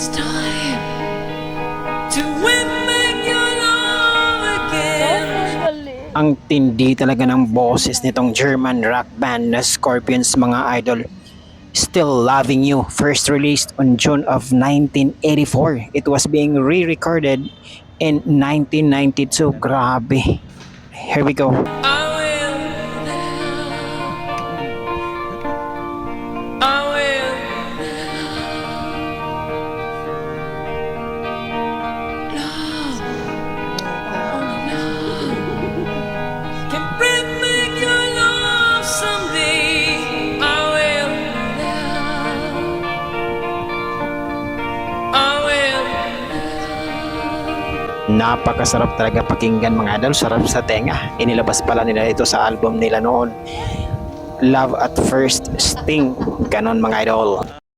time to win your love again. Ang tindi talaga ng boses nitong German rock band na Scorpions, mga idol. Still Loving You, first released on June of 1984. It was being re-recorded in 1992. Grabe. Here we go. I will, I will. Love, only love can bring back your love someday. I will, I will. Napakasarap talaga pakinggan, mga idol. Sarap sa tenga. Inilabas pala nila ito sa album nila noon, Love at First Sting. Ganon, mga idol.